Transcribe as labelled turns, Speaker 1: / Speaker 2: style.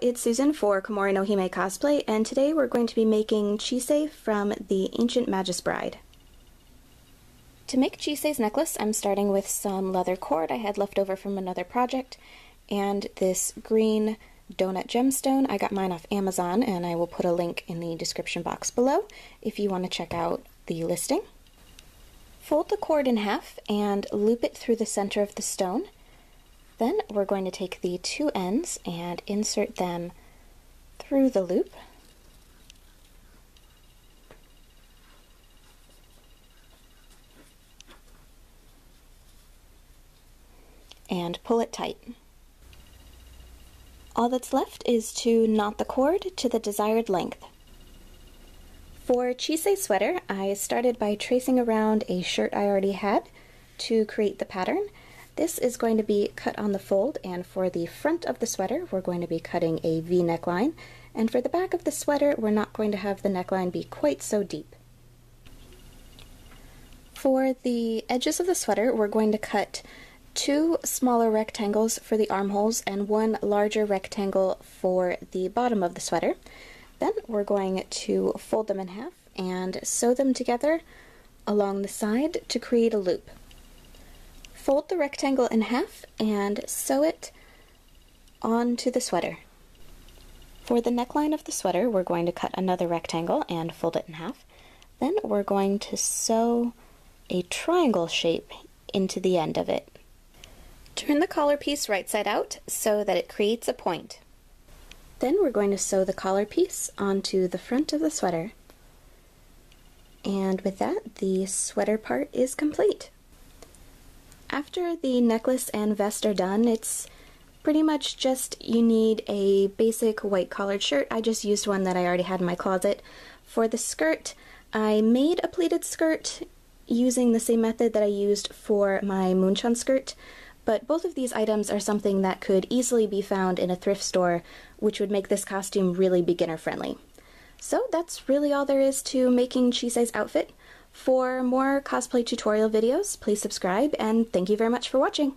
Speaker 1: it's Susan for Komori no Hime Cosplay, and today we're going to be making Chise from the Ancient Magus Bride. To make Chise's necklace, I'm starting with some leather cord I had left over from another project, and this green donut gemstone. I got mine off Amazon, and I will put a link in the description box below if you want to check out the listing. Fold the cord in half and loop it through the center of the stone. Then we're going to take the two ends and insert them through the loop. And pull it tight. All that's left is to knot the cord to the desired length. For Chise's sweater, I started by tracing around a shirt I already had to create the pattern. This is going to be cut on the fold, and for the front of the sweater we're going to be cutting a V neckline, and for the back of the sweater we're not going to have the neckline be quite so deep. For the edges of the sweater we're going to cut two smaller rectangles for the armholes and one larger rectangle for the bottom of the sweater. Then we're going to fold them in half and sew them together along the side to create a loop. Fold the rectangle in half and sew it onto the sweater. For the neckline of the sweater, we're going to cut another rectangle and fold it in half. Then we're going to sew a triangle shape into the end of it. Turn the collar piece right side out so that it creates a point. Then we're going to sew the collar piece onto the front of the sweater. And with that, the sweater part is complete. After the necklace and vest are done, it's pretty much just you need a basic white collared shirt. I just used one that I already had in my closet. For the skirt, I made a pleated skirt using the same method that I used for my Moonchun skirt, but both of these items are something that could easily be found in a thrift store, which would make this costume really beginner friendly. So that's really all there is to making Chise's outfit. For more cosplay tutorial videos, please subscribe, and thank you very much for watching!